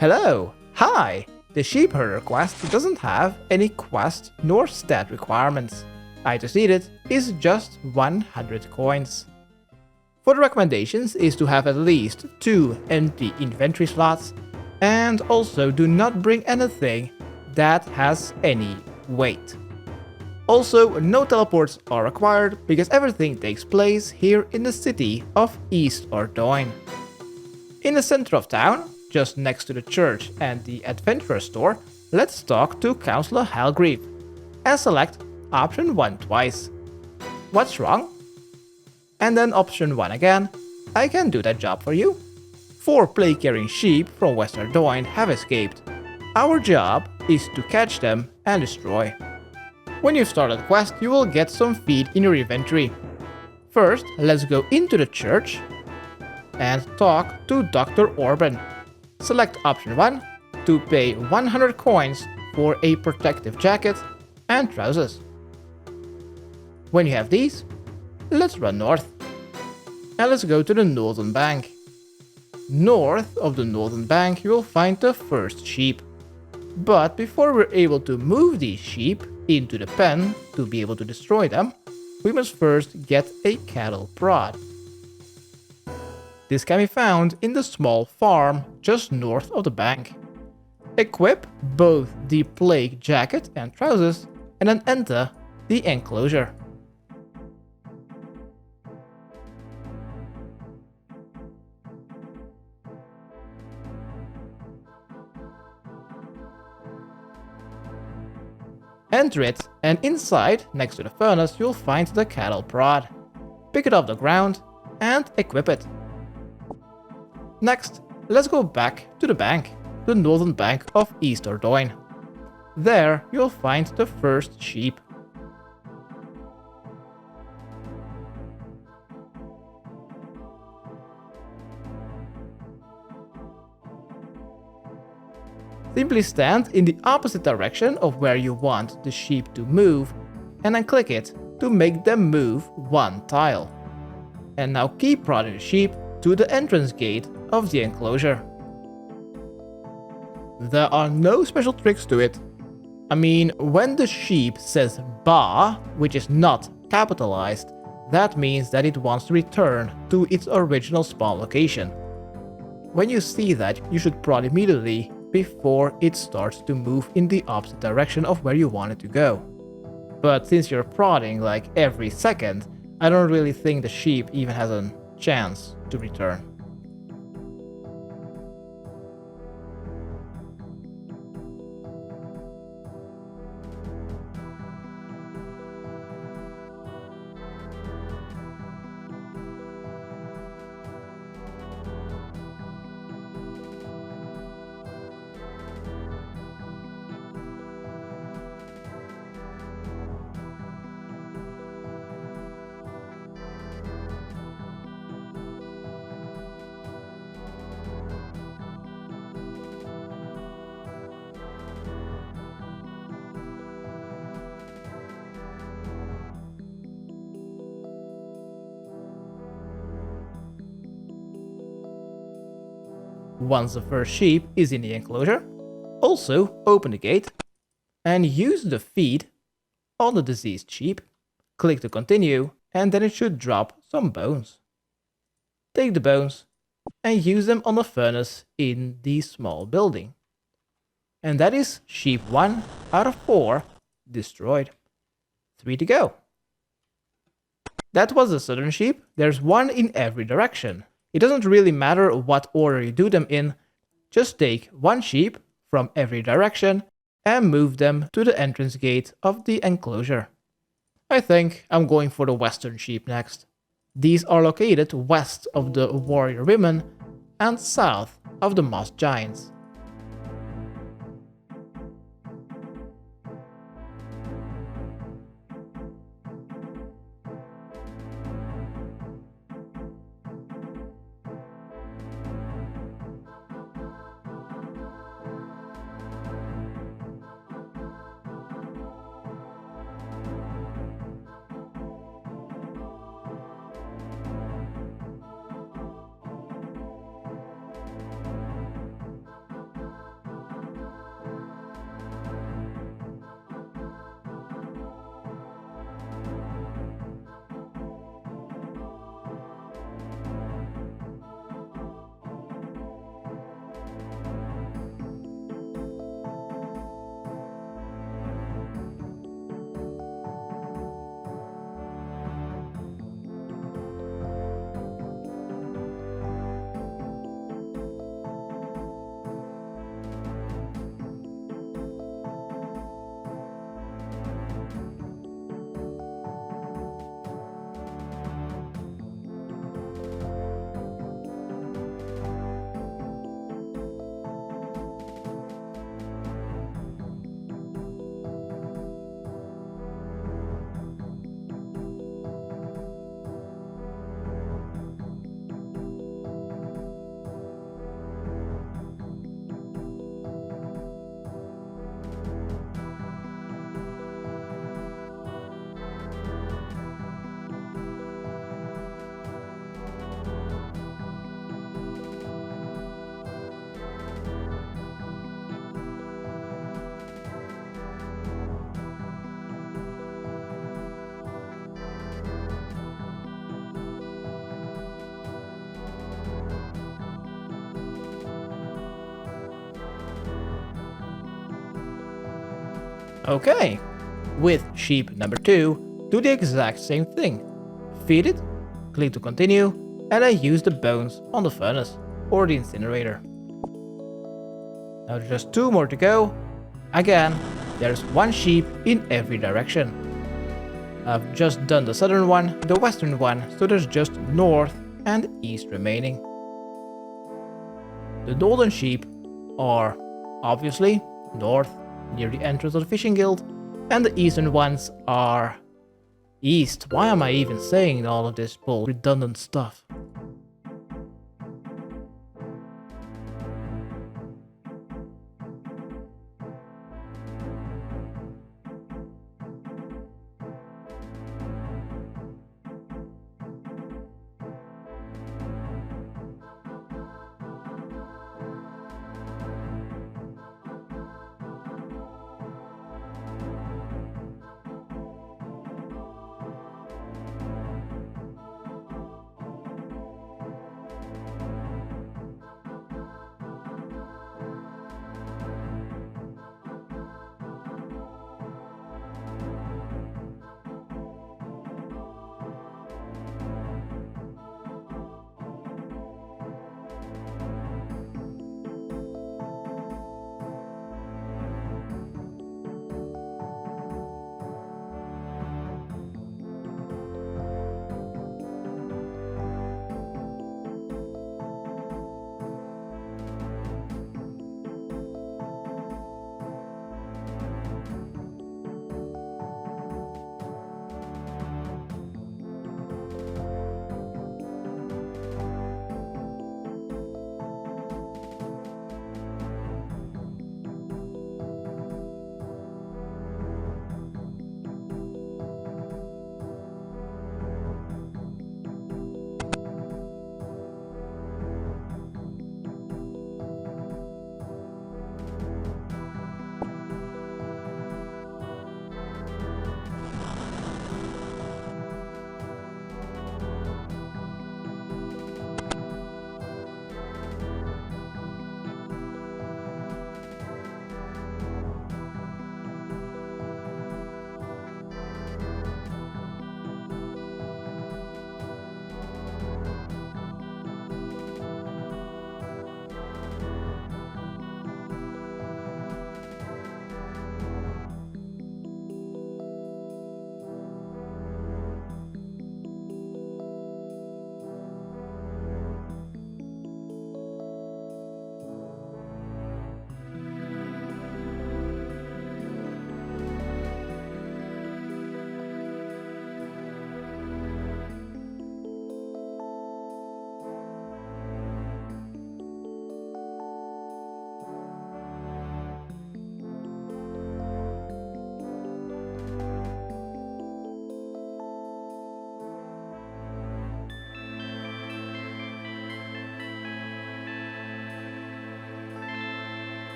Hello! Hi! The sheep herder quest doesn't have any quest nor stat requirements. Items needed is just 100 coins. For the recommendations is to have at least 2 empty inventory slots, and also do not bring anything that has any weight. Also, no teleports are required because everything takes place here in the city of East Ordoin. In the center of town, just next to the church and the adventurer store, let's talk to Councillor Halgreave and select option 1 twice. What's wrong? And then option 1 again. I can do that job for you. 4 plague-carrying sheep from West Ardoin have escaped. Our job is to catch them and destroy. When you've started the quest, you will get some feed in your inventory. First, let's go into the church and talk to Dr. Orban. Select option 1 to pay 100 coins for a protective jacket and trousers. When you have these, let's run north. And let's go to the northern bank. North of the northern bank you will find the first sheep. But before we're able to move these sheep into the pen to be able to destroy them, we must first get a cattle prod. This can be found in the small farm just north of the bank. Equip both the plague jacket and trousers and then enter the enclosure. Enter it, and inside, next to the furnace, you'll find the cattle prod. Pick it off the ground and equip it. Next, let's go back to the bank, the northern bank of East Ordoin. There, you'll find the first sheep. Simply stand in the opposite direction of where you want the sheep to move, and then click it to make them move 1 tile. And now keep prodding the sheep to the entrance gate of the enclosure. There are no special tricks to it. I mean, when the sheep says ba, which is not capitalized, that means that it wants to return to its original spawn location. When you see that, you should prod immediately before it starts to move in the opposite direction of where you want it to go. But since you're prodding like every second, I don't really think the sheep even has a chance to return. Once the first sheep is in the enclosure, also open the gate and use the feed on the deceased sheep. Click to continue and then it should drop some bones. Take the bones and use them on the furnace in the small building. And that is sheep 1 out of 4 destroyed. 3 to go. That was the southern sheep. There's 1 in every direction. It doesn't really matter what order you do them in, just take 1 sheep from every direction and move them to the entrance gate of the enclosure. I think I'm going for the western sheep next. These are located west of the warrior women and south of the moss giants. Okay, with sheep number 2, do the exact same thing. Feed it, click to continue, and I use the bones on the furnace or the incinerator. Now there's just 2 more to go. Again, there's 1 sheep in every direction. I've just done the southern one, the western one, so there's just north and east remaining. The northern sheep are obviously north, near the entrance of the fishing guild, and the eastern ones are east. Why am I even saying all of this redundant stuff?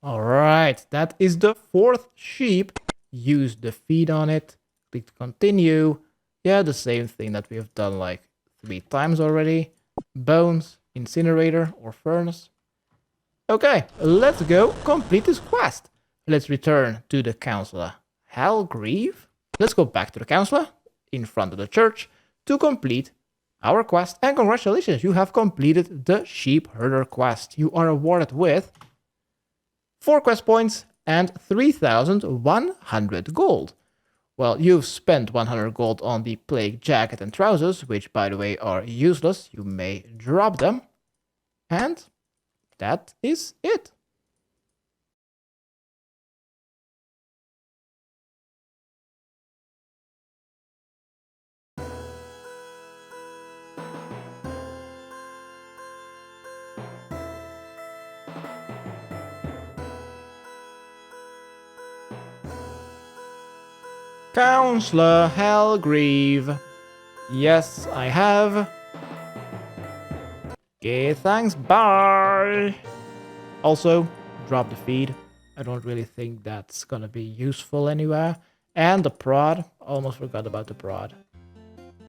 Alright, that is the 4th sheep. Use the feed on it. Click to continue. Yeah, the same thing that we have done like 3 times already. Bones, incinerator or furnace. Okay, let's go complete this quest. Let's return to the counselor Halgreave. Let's go back to the counselor in front of the church to complete our quest. And congratulations, you have completed the sheep herder quest. You are awarded with 4 quest points and 3,100 gold. Well, you've spent 100 gold on the plague jacket and trousers, which by the way are useless. You may drop them. And that is it. Counselor Halgreave. Yes, I have. Okay, thanks, bye. Also, drop the feed. I don't really think that's gonna be useful anywhere. And the prod, almost forgot about the prod.